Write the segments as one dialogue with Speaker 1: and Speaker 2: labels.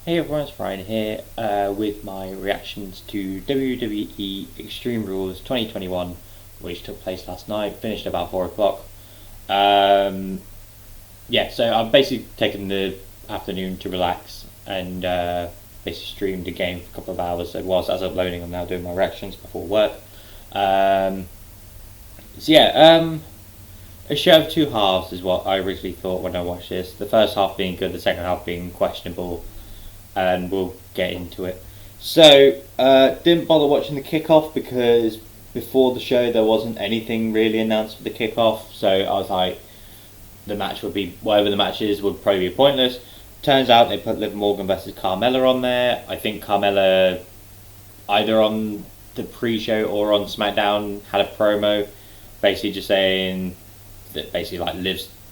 Speaker 1: Hey everyone, it's Ryan here with my reactions to WWE Extreme Rules 2021, which took place last night, finished about 4 o'clock. So I've basically taken the afternoon to relax and basically streamed the game for a couple of hours. So whilst as uploading, I'm now doing my reactions before work. Um, so yeah, a show of two halves is what I originally thought when I watched this. The first half being good, the second half being questionable, and we'll get into it. So, didn't bother watching the kickoff because before the show there wasn't anything really announced for the kickoff. So I was like, the match would be whatever the match is would probably be pointless. Turns out they put Liv Morgan versus Carmella on there. I think Carmella either on the pre-show or on SmackDown had a promo, basically just saying that basically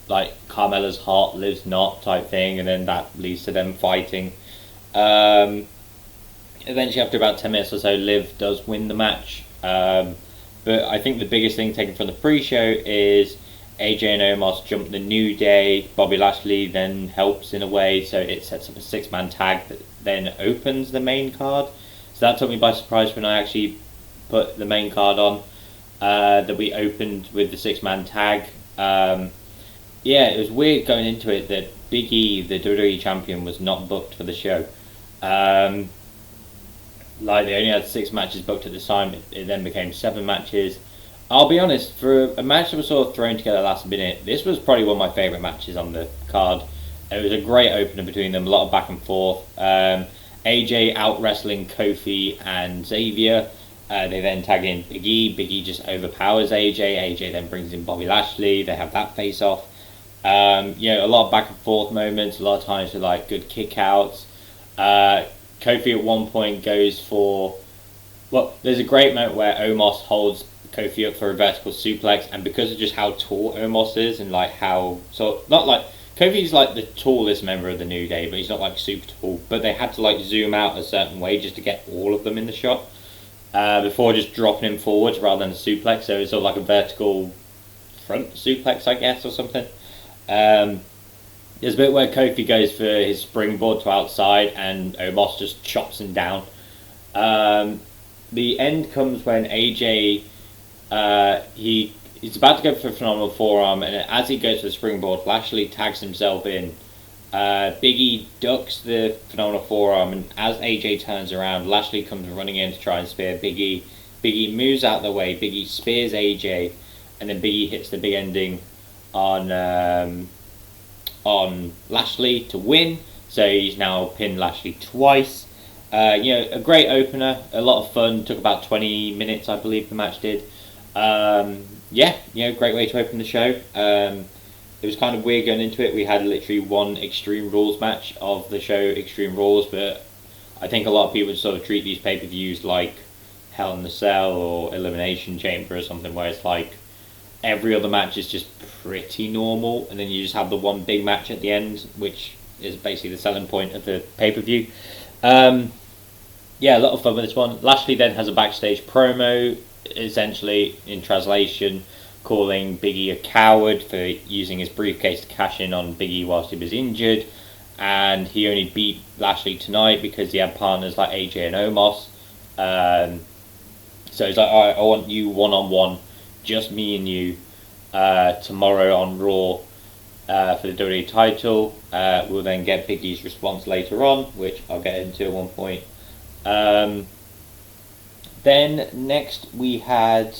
Speaker 1: like Carmella's heart lives not type thing, and then that leads to them fighting. Eventually, after about 10 minutes or so, Liv does win the match. But I think the biggest thing taken from the pre-show is AJ and Omos jump the New Day. Bobby Lashley then helps in a way, so it sets up a 6-man tag that then opens the main card. So that took me by surprise when I actually put the main card on, that we opened with the 6-man tag. It was weird going into it that Big E, the WWE champion, was not booked for the show. They only had 6 matches booked at the time. It then became 7 matches. I'll be honest, for a match that was sort of thrown together last minute, this was probably one of my favourite matches on the card. It was a great opener between them, a lot of back and forth. AJ out wrestling Kofi and Xavier. They then tag in Big E. Big E just overpowers AJ. AJ then brings in Bobby Lashley. They have that face off. A lot of back and forth moments. A lot of times with like good kickouts. Kofi at one point goes for, there's a great moment where Omos holds Kofi up for a vertical suplex, and because of just how tall Omos is and like Kofi's like the tallest member of the New Day, but he's not like super tall. But they had to like zoom out a certain way just to get all of them in the shot before just dropping him forwards rather than a suplex. So it's sort of like a vertical front suplex, I guess, or something. There's a bit where Kofi goes for his springboard to outside and Omos just chops him down. The end comes when AJ he's about to go for a phenomenal forearm, and as he goes for the springboard, Lashley tags himself in. Big E ducks the phenomenal forearm, and as AJ turns around, Lashley comes running in to try and spear Big E. Big E moves out of the way, Big E spears AJ, and then Big E hits the big ending on Lashley to win. So he's now pinned Lashley twice. A great opener, a lot of fun. Took about 20 minutes, I believe the match did. Great way to open the show. It was kind of weird going into it. We had literally one Extreme Rules match of the show, Extreme Rules, but I think a lot of people sort of treat these pay-per-views like Hell in the Cell or Elimination Chamber or something, where it's like every other match is just pretty normal, and then you just have the one big match at the end, which is basically the selling point of the pay-per-view. A lot of fun with this one. Lashley then has a backstage promo, essentially, in translation, calling Big E a coward for using his briefcase to cash in on Big E whilst he was injured, and he only beat Lashley tonight because he had partners like AJ and Omos. So he's like, alright, I want you one-on-one, just me and you, tomorrow on Raw for the WWE title. We'll then get Big E's response later on, which I'll get into at one point. Then next we had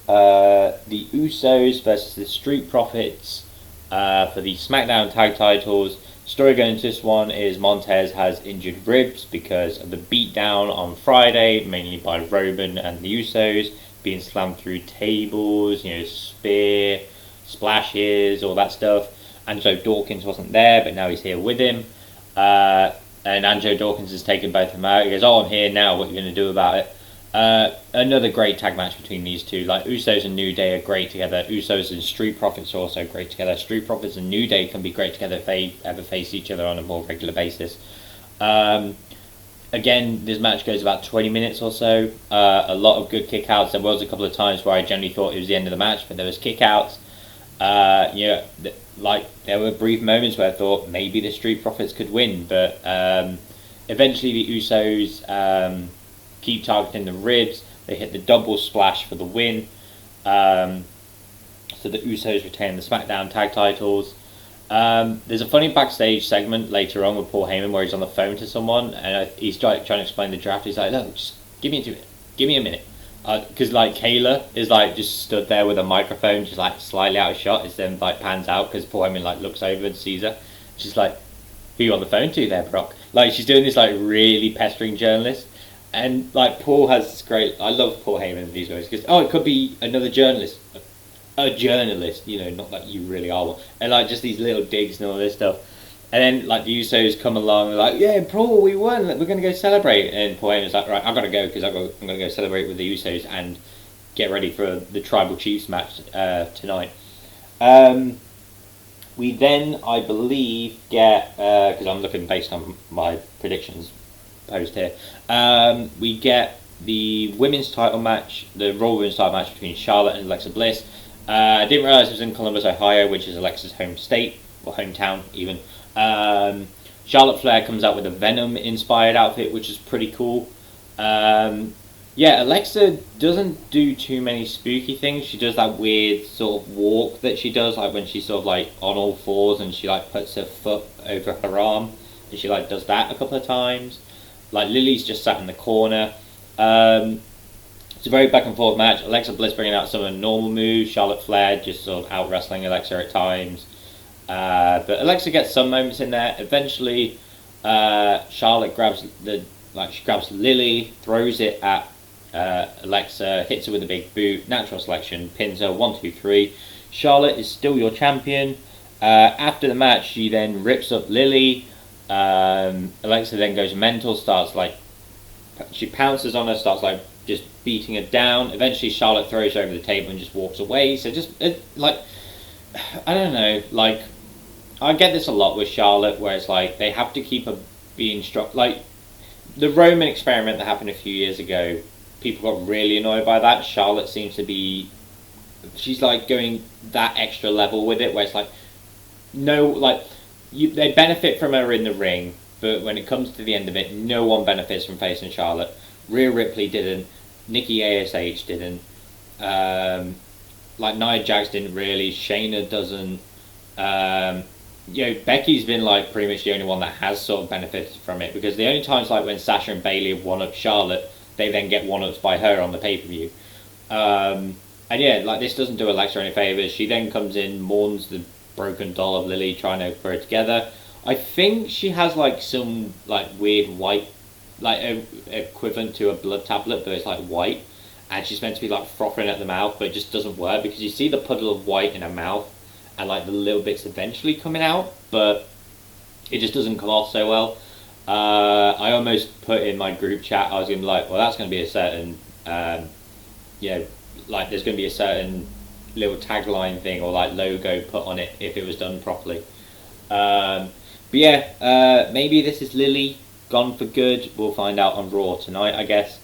Speaker 1: the Usos versus the Street Profits for the SmackDown tag titles. Story going into this one is Montez has injured ribs because of the beatdown on Friday, mainly by Roman and the Usos, being slammed through tables, spear, splashes, all that stuff. Angelo Dawkins wasn't there, but now he's here with him. And Angelo Dawkins has taken both of them out. He goes, I'm here now, what are you going to do about it? Another great tag match between these two. Like, Usos and New Day are great together. Usos and Street Profits are also great together. Street Profits and New Day can be great together if they ever face each other on a more regular basis. Again, this match goes about 20 minutes or so. A lot of good kickouts. There was a couple of times where I generally thought it was the end of the match, but there was kickouts. There were brief moments where I thought maybe the Street Profits could win, but Eventually, the Usos keep targeting the ribs. They hit the double splash for the win. So the Usos retain the SmackDown tag titles. There's a funny backstage segment later on with Paul Heyman where he's on the phone to someone and he's trying to explain the draft. He's like, "Look, just give me a minute," because like Kayla is like just stood there with a microphone, just like slightly out of shot. It's then like pans out because Paul Heyman like looks over and sees her. She's like, "Who you on the phone to there, Brock?" Like she's doing this like really pestering journalist. And like Paul has this great, I love Paul Heyman in these ways because it could be another journalist, a journalist, not that you really are one, and like just these little digs and all this stuff. And then like the Usos come along and like, "Yeah, Paul, we won. We're gonna go celebrate." And Paul Heyman's like, "Right, I've got to go because I'm gonna go celebrate with the Usos and get ready for the Tribal Chiefs match tonight." We then, I believe, get because I'm looking based on my predictions post here. We get the women's title match, the Raw women's title match between Charlotte and Alexa Bliss. I didn't realize it was in Columbus, Ohio, which is Alexa's home state or hometown even. Charlotte Flair comes out with a Venom-inspired outfit, which is pretty cool. Alexa doesn't do too many spooky things. She does that weird sort of walk that she does, like when she's sort of like on all fours and she like puts her foot over her arm, and she like does that a couple of times. Like Lily's just sat in the corner. It's a very back and forth match. Alexa Bliss bringing out some of the normal moves. Charlotte Flair just sort of out wrestling Alexa at times. But Alexa gets some moments in there. Eventually, Charlotte grabs Lily, throws it at Alexa, hits her with a big boot, natural selection, pins her 1, 2, 3. Charlotte is still your champion. After the match, she then rips up Lily. Alexa then goes mental, she pounces on her, starts like just beating her down. Eventually Charlotte throws her over the table and just walks away. So I don't know, like I get this a lot with Charlotte where it's like they have to keep her being strong. Like the Roman experiment that happened a few years ago, people got really annoyed by that. Charlotte seems to be, she's like going that extra level with it where it's like they benefit from her in the ring, but when it comes to the end of it, no one benefits from facing Charlotte. Rhea Ripley didn't. Nikki ASH didn't. Nia Jax didn't really. Shayna doesn't. Becky's been like pretty much the only one that has sort of benefited from it, because the only times like when Sasha and Bayley have one-up Charlotte, they then get one-ups by her on the pay-per-view. This doesn't do Alexa any favours. She then comes in, mourns the broken doll of Lily, trying to put it together. I think she has like some like weird white, like equivalent to a blood tablet, but it's like white, and she's meant to be like frothing at the mouth, but it just doesn't work because you see the puddle of white in her mouth and like the little bits eventually coming out, but it just doesn't come off so well. I almost put in my group chat, I was going to be like, well, that's going to be a certain there's going to be a certain little tagline thing or like logo put on it if it was done properly. Maybe this is Lily gone for good. We'll find out on Raw tonight, I guess.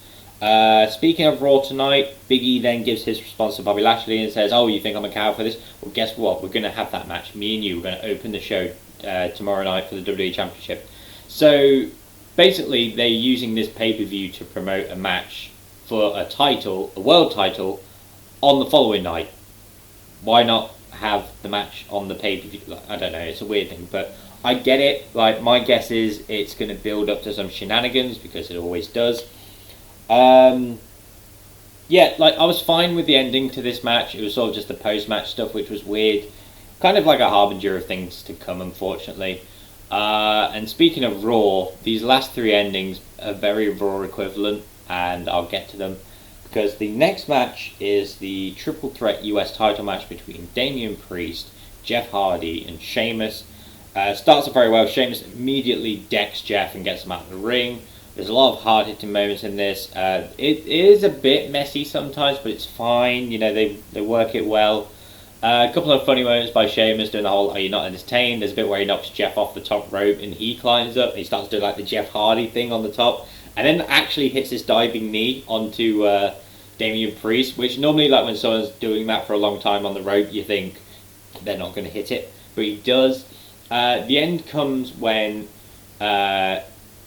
Speaker 1: Speaking of Raw tonight, Big E then gives his response to Bobby Lashley and says, "Oh, you think I'm a coward for this? Well, guess what? We're going to have that match. Me and you, we're going to open the show tomorrow night for the WWE Championship." So basically, they're using this pay-per-view to promote a match for a world title, on the following night. Why not have the match on the pay-per-view? I don't know, it's a weird thing, but I get it. Like, my guess is it's going to build up to some shenanigans, because it always does. I was fine with the ending to this match. It was sort of just the post-match stuff, which was weird. Kind of like a harbinger of things to come, unfortunately. And speaking of Raw, these last three endings are very Raw equivalent, and I'll get to them. Because the next match is the triple threat US title match between Damien Priest, Jeff Hardy, and Sheamus. Starts off very well. Sheamus immediately decks Jeff and gets him out of the ring. There's a lot of hard-hitting moments in this. It is a bit messy sometimes, but it's fine. They work it well. A couple of funny moments by Sheamus doing the whole, "Are you not entertained?" There's a bit where he knocks Jeff off the top rope and he climbs up and he starts doing like the Jeff Hardy thing on the top, and then actually hits his diving knee onto Damien Priest, which normally, like when someone's doing that for a long time on the rope, you think they're not going to hit it, but he does. The end comes when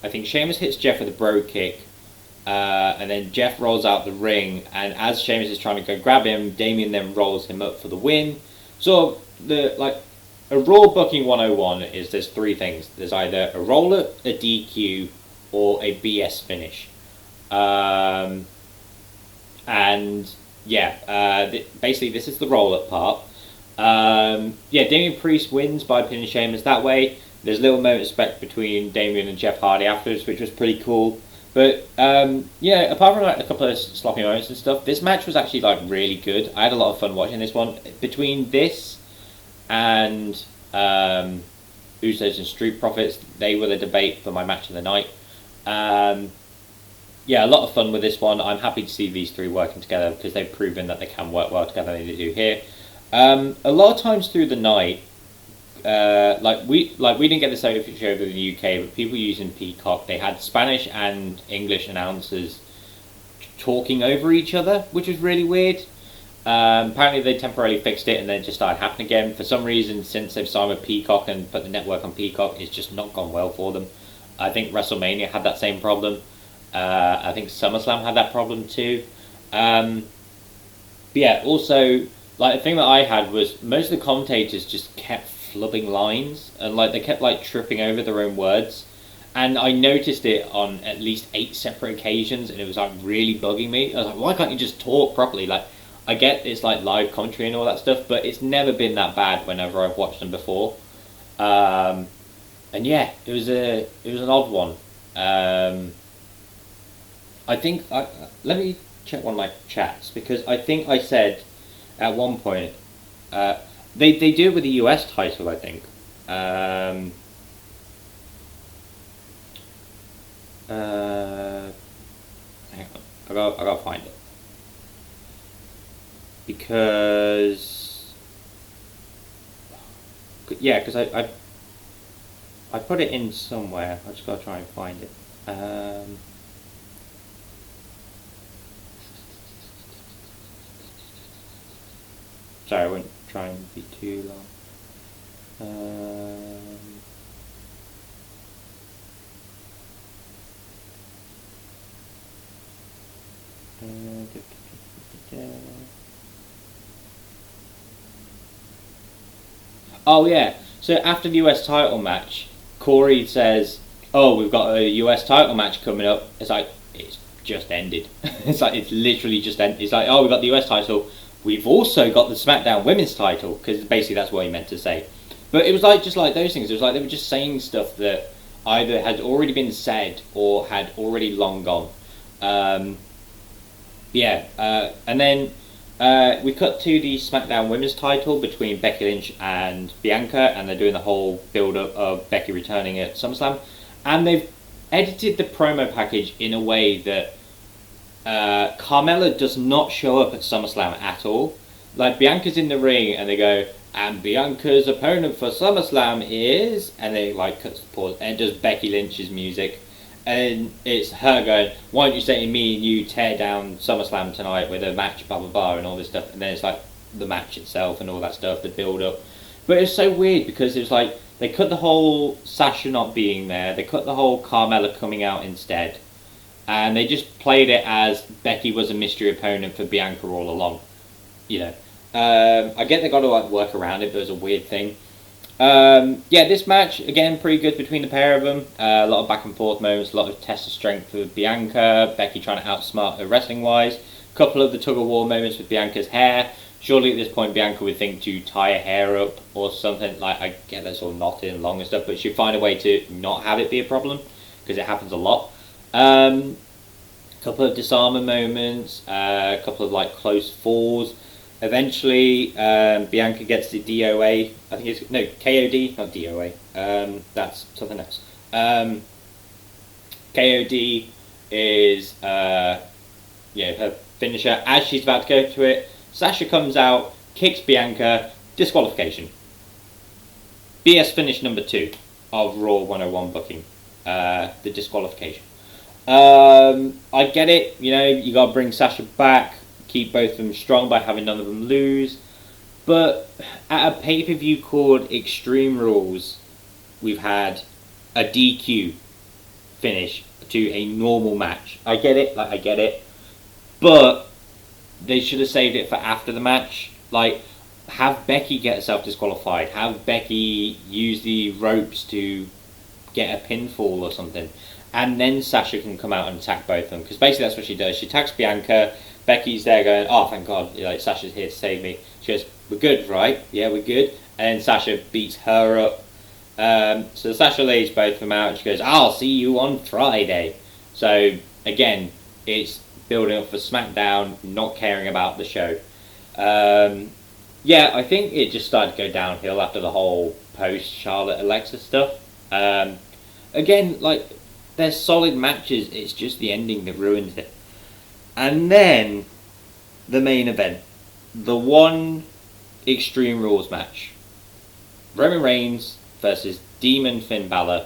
Speaker 1: I think Sheamus hits Jeff with a bro kick, and then Jeff rolls out the ring, and as Sheamus is trying to go grab him, Damien then rolls him up for the win. So a Raw booking 101 is there's three things. There's either a roll-up, a DQ, or a BS finish. Basically this is the roll-up part. Damien Priest wins by pinning Sheamus that way. There's a little moment of respect between Damien and Jeff Hardy afterwards, which was pretty cool. But apart from like a couple of sloppy moments and stuff, this match was actually like really good. I had a lot of fun watching this one. Between this and Usos and Street Profits, they were the debate for my match of the night. A lot of fun with this one. I'm happy to see these three working together because they've proven that they can work well together, and they do here. A lot of times through the night, we didn't get this over in the UK, but people using Peacock, they had Spanish and English announcers talking over each other, which was really weird. Apparently they temporarily fixed it and then it just started happening again. For some reason, since they've signed with Peacock and put the network on Peacock, it's just not gone well for them. I think WrestleMania had that same problem. I think SummerSlam had that problem too. Also, like, the thing that I had was most of the commentators just kept flubbing lines, and like they kept like tripping over their own words, and I noticed it on at least 8 separate occasions, and it was like really bugging me. I was like, why can't you just talk properly? Like, I get it's like live commentary and all that stuff, but it's never been that bad whenever I've watched them before. It was an odd one. I think let me check one of my chats, because I think I said at one point they do it with the US title, I think. Hang on, I gotta find it, because I put it in somewhere. I just gotta try and find it. Sorry, I won't try and be too long. Oh yeah, so after the US title match, Corey says, oh, we've got a US title match coming up. It's like, it's just ended. It's like, it's literally just ended. It's like, oh, we've got the US title. We've also got the SmackDown Women's title, because basically that's what he meant to say. But it was like just like those things. It was like they were just saying stuff that either had already been said or had already long gone. And then we cut to the SmackDown Women's title between Becky Lynch and Bianca, and they're doing the whole build-up of Becky returning at SummerSlam. And they've edited the promo package in a way that Carmella does not show up at SummerSlam at all. Like, Bianca's in the ring and they go, and Bianca's opponent for SummerSlam is, and they like cut the pause, and it does Becky Lynch's music, and it's her going, why don't you say me and you tear down SummerSlam tonight with a match, blah blah blah, and all this stuff. And then it's like the match itself and all that stuff, the build up. But it's so weird because it's like they cut the whole Sasha not being there, they cut the whole Carmella coming out instead, and they just played it as Becky was a mystery opponent for Bianca all along. You know, I get they got to like work around it, but it was a weird thing. This match, again, pretty good between the pair of them. A lot of back and forth moments, a lot of test of strength with Bianca, Becky trying to outsmart her wrestling wise. A couple of the tug of war moments with Bianca's hair. Surely at this point Bianca would think to tie her hair up or something. Like, I get that's all knotted and long and stuff, but she'd find a way to not have it be a problem, because it happens a lot. A couple of disarmer moments, a couple of like close falls. Eventually, Bianca gets the DOA. I think it's KOD, not DOA. That's something else. KOD is her finisher. As she's about to go to it, Sasha comes out, kicks Bianca, disqualification. BS finish number 2 of Raw 101 booking. The disqualification. I get it. You know, you got to bring Sasha back. Keep both of them strong by having none of them lose. But at a pay-per-view called Extreme Rules, we've had a DQ finish to a normal match. I get it, but they should have saved it for after the match. Like, have Becky get herself disqualified. Have Becky use the ropes to get a pinfall or something. And then Sasha can come out and attack both of them. Because basically that's what she does. She attacks Bianca. Becky's there going, oh, thank God, like, Sasha's here to save me. She goes, we're good, right? Yeah, we're good. And then Sasha beats her up. So Sasha leaves both of them out. She goes, I'll see you on Friday. So, again, it's building up for SmackDown, not caring about the show. Yeah, I think it just started to go downhill after the whole post-Charlotte Alexa stuff. Again, like, they're solid matches. It's just the ending that ruins it. And then, the main event. The one Extreme Rules match. Roman Reigns versus Demon Finn Balor.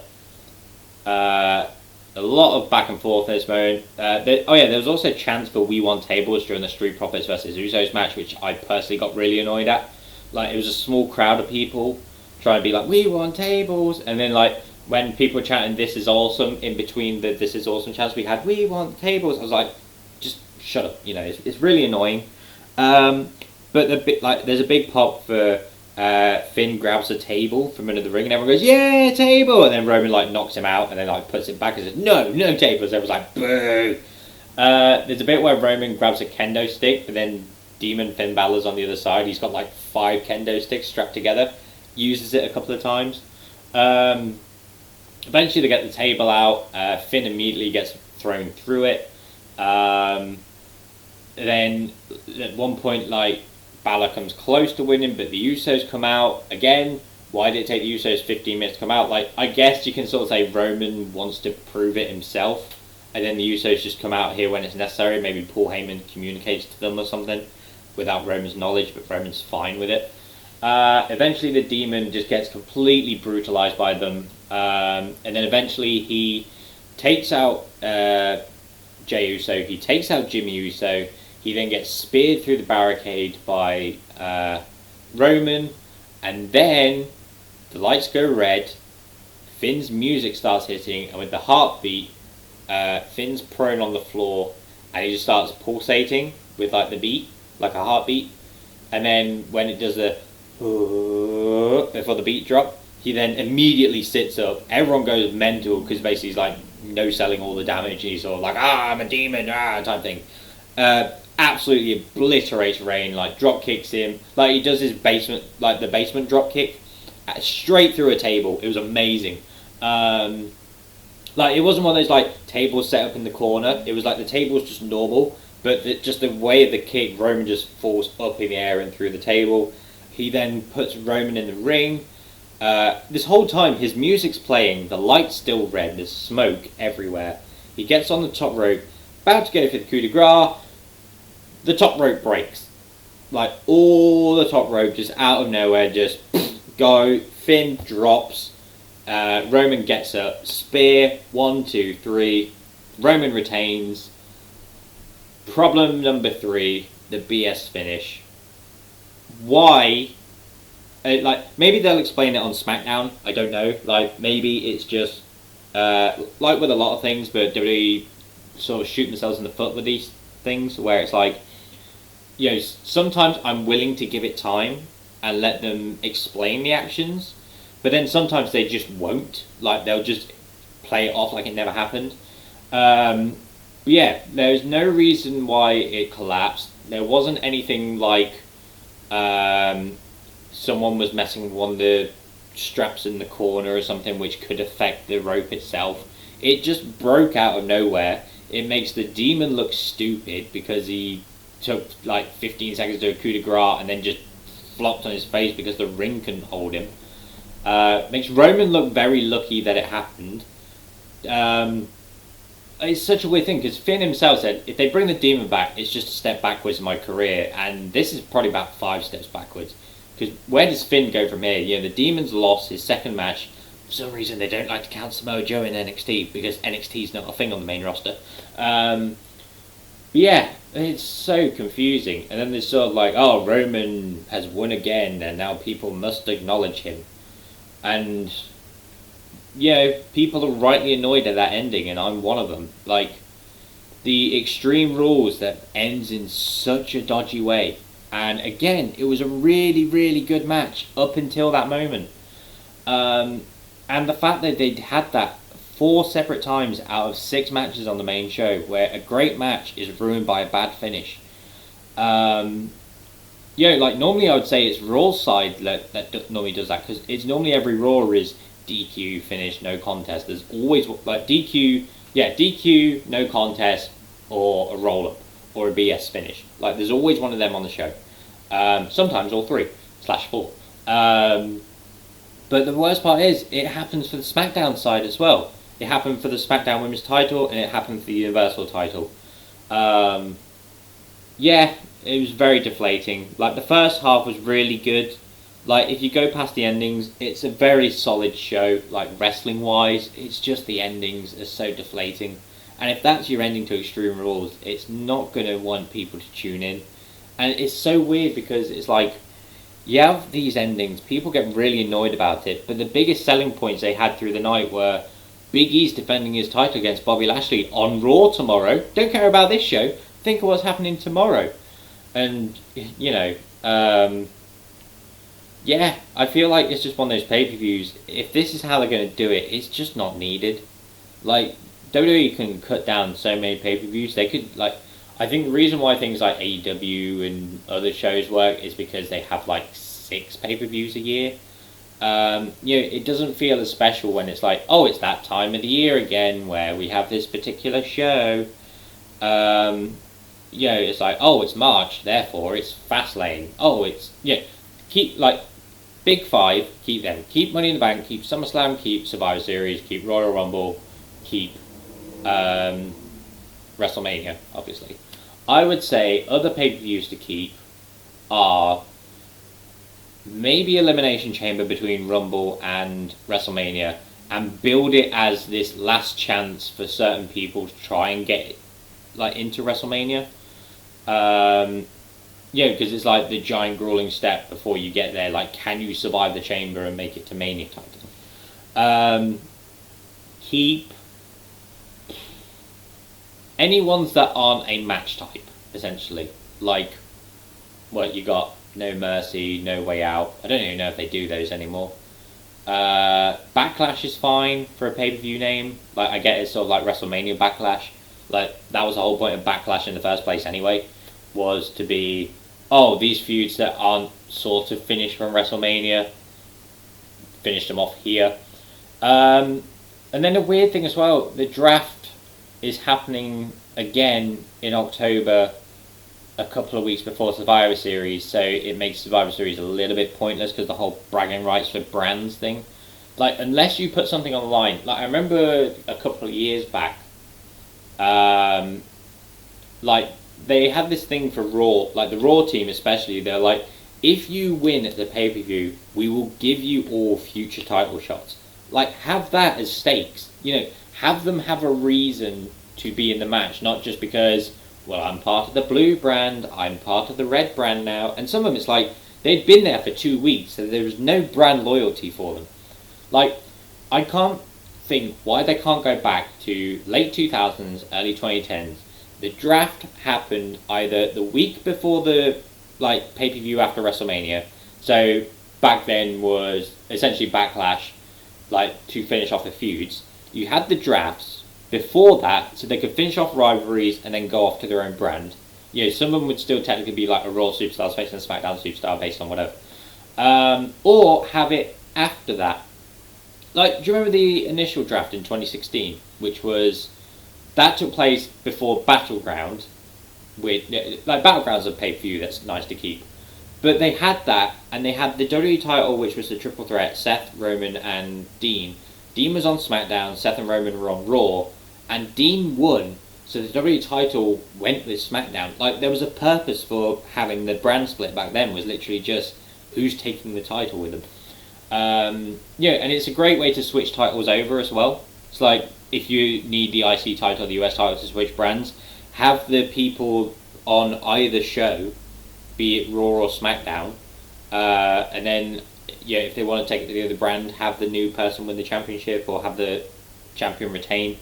Speaker 1: A lot of back and forth in this moment. There was also a chance for We Want Tables during the Street Profits versus Usos match, which I personally got really annoyed at. Like, it was a small crowd of people trying to be like, we want tables. And then, like, when people were chanting, this is awesome, in between the this is awesome chants, we had, we want tables. I was like, just shut up, you know, it's really annoying. But there's a big pop for Finn grabs a table from under the ring and everyone goes, yeah, table, and then Roman like knocks him out and then like puts it back and says, no tables. Everyone's like, boo. There's a bit where Roman grabs a kendo stick, but then Demon Finn Balor's on the other side. He's got like 5 kendo sticks strapped together, uses it a couple of times. Eventually they get the table out. Finn immediately gets thrown through it. Then at one point, like, Balor comes close to winning, but the Usos come out. Again, why did it take the Usos 15 minutes to come out? Like, I guess you can sort of say Roman wants to prove it himself, and then the Usos just come out here when it's necessary. Maybe Paul Heyman communicates to them or something without Roman's knowledge, but Roman's fine with it. Eventually the Demon just gets completely brutalized by them, and then eventually he takes out Jey Uso, he takes out Jimmy Uso. He then gets speared through the barricade by Roman, and then the lights go red, Finn's music starts hitting, and with the heartbeat, Finn's prone on the floor, and he just starts pulsating with like the beat, like a heartbeat, and then when it does the before the beat drop, he then immediately sits up. Everyone goes mental because basically he's like no-selling all the damage, and he's sort of like, I'm a demon, type thing. Absolutely obliterates Reign, like drop kicks him, like he does his basement, like the basement drop kick, straight through a table. It was amazing. Like, it wasn't one of those like tables set up in the corner. It was like the table's just normal, but just the way of the kick, Roman just falls up in the air and through the table. He then puts Roman in the ring. This whole time his music's playing, the light's still red, there's smoke everywhere. He gets on the top rope, about to go for the coup de grace. The top rope breaks. Like, all the top rope just out of nowhere, just go. Finn drops. Roman gets up. Spear. 1, 2, 3. Roman retains. Problem number 3. The BS finish. Why? Like, maybe they'll explain it on SmackDown. I don't know. Like, maybe it's just like with a lot of things, but WWE sort of shoot themselves in the foot with these things, where it's like, you know, sometimes I'm willing to give it time and let them explain the actions, but then sometimes they just won't. Like, they'll just play it off like it never happened. Yeah, there's no reason why it collapsed. There wasn't anything like someone was messing with one of the straps in the corner or something which could affect the rope itself. It just broke out of nowhere. It makes the Demon look stupid because he took like 15 seconds to do a coup de grace and then just flopped on his face because the ring couldn't hold him. Makes Roman look very lucky that it happened. It's such a weird thing because Finn himself said, if they bring the Demon back, it's just a step backwards in my career, and this is probably about 5 steps backwards. Because where does Finn go from here? You know, the Demon's lost his second match. For some reason they don't like to count Samoa Joe in NXT because NXT's not a thing on the main roster. Yeah, it's so confusing. And then there's sort of like, oh, Roman has won again and now people must acknowledge him. And people are rightly annoyed at that ending, and I'm one of them. Like, the Extreme Rules that ends in such a dodgy way. And again, it was a really, really good match up until that moment. And the fact that they'd had that 4 separate times out of 6 matches on the main show, where a great match is ruined by a bad finish. Like normally I would say it's Raw's side that normally does that, because it's normally every Raw is DQ, finish, no contest. There's always like DQ, no contest, or a roll up, or a BS finish. Like there's always one of them on the show. Sometimes all 3/4. But the worst part is, it happens for the SmackDown side as well. It happened for the SmackDown Women's title, and it happened for the Universal title. It was very deflating. Like, the first half was really good. Like, if you go past the endings, it's a very solid show. Like, wrestling-wise, it's just the endings are so deflating. And if that's your ending to Extreme Rules, it's not going to want people to tune in. And it's so weird, because it's like, you have these endings, people get really annoyed about it, but the biggest selling points they had through the night were Big E's defending his title against Bobby Lashley on Raw tomorrow. Don't care about this show. Think of what's happening tomorrow. And, I feel like it's just one of those pay-per-views. If this is how they're going to do it, it's just not needed. Like, WWE can cut down so many pay-per-views. They could, like, I think the reason why things like AEW and other shows work is because they have, like, 6 pay-per-views a year. It doesn't feel as special when it's like, oh, it's that time of the year again where we have this particular show. It's like, oh, it's March, therefore it's Fastlane. Oh, it's, keep, like, Big 5, keep them. Keep Money in the Bank, keep SummerSlam, keep Survivor Series, keep Royal Rumble, keep WrestleMania, obviously. I would say other pay-per-views to keep are maybe Elimination Chamber between Rumble and WrestleMania, and build it as this last chance for certain people to try and get into WrestleMania. Because it's like the giant grueling step before you get there. Like, can you survive the chamber and make it to Mania type thing? Keep any ones that aren't a match type, essentially. Like, you got No Mercy, No Way Out. I don't even know if they do those anymore. Backlash is fine for a pay-per-view name. Like, I get it's sort of like WrestleMania Backlash. Like, that was the whole point of Backlash in the first place anyway, was to be, these feuds that aren't sort of finished from WrestleMania, finish them off here. And then the weird thing as well, the draft is happening again in October, a couple of weeks before Survivor Series, so it makes Survivor Series a little bit pointless because the whole bragging rights for brands thing. Like, unless you put something on the line. Like, I remember a couple of years back, they had this thing for Raw, like the Raw team especially, they're like, if you win at the pay-per-view, we will give you all future title shots. Like, have that as stakes. Have them have a reason to be in the match, not just because, well, I'm part of the blue brand, I'm part of the red brand now. And some of them, it's like, they'd been there for 2 weeks, so there was no brand loyalty for them. Like, I can't think why they can't go back to late 2000s, early 2010s. The draft happened either the week before the, pay-per-view after WrestleMania. So, back then was essentially Backlash, to finish off the feuds. You had the drafts before that, so they could finish off rivalries and then go off to their own brand. Some of them would still technically be like a Raw Superstar facing a SmackDown Superstar based on whatever. Or have it after that. Do you remember the initial draft in 2016, which was, that took place before Battleground, Battleground's a pay-per-view that's nice to keep. But they had that, and they had the WWE title, which was the triple threat, Seth, Roman, and Dean. Dean was on SmackDown, Seth and Roman were on Raw, and Dean won, so the WWE title went with SmackDown. There was a purpose for having the brand split back then, was literally just who's taking the title with them. And it's a great way to switch titles over as well. It's like, if you need the IC title or the US title to switch brands, have the people on either show, be it Raw or SmackDown, and then yeah, if they want to take it to the other brand, have the new person win the championship or have the champion retain.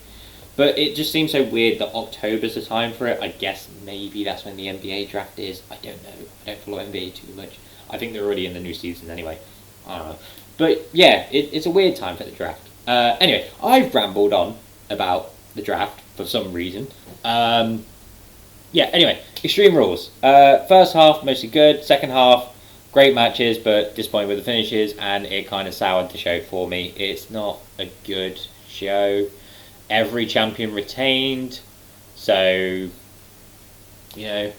Speaker 1: But it just seems so weird that October's the time for it. I guess maybe that's when the NBA draft is. I don't know. I don't follow NBA too much. I think they're already in the new season anyway. I don't know. But yeah, it's a weird time for the draft. Anyway, I've rambled on about the draft for some reason. Yeah, anyway, Extreme Rules. First half, mostly good. Second half, great matches, but disappointing with the finishes, and it kind of soured the show for me. It's not a good show. Every champion retained, so I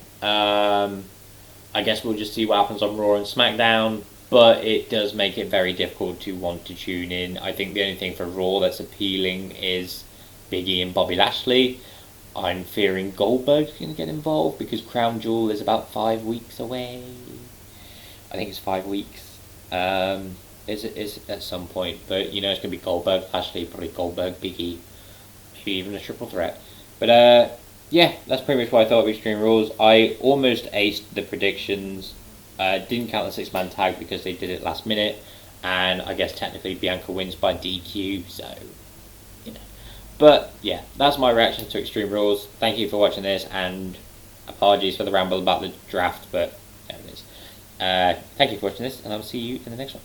Speaker 1: guess we'll just see what happens on Raw and SmackDown. But it does make it very difficult to want to tune in. I think the only thing for Raw that's appealing is Big E and Bobby Lashley. I'm fearing Goldberg's going to get involved because Crown Jewel is about 5 weeks away. I think it's 5 weeks. Is at some point, but it's going to be Goldberg, Lashley, probably Goldberg, Big E. Even a triple threat. But yeah, that's pretty much what I thought of Extreme Rules. I almost aced the predictions. Didn't count the 6-man tag because they did it last minute, and I guess technically Bianca wins by DQ, so But yeah, that's my reaction to Extreme Rules. Thank you for watching this, and apologies for the ramble about the draft, but there it is. Thank you for watching this, and I'll see you in the next one.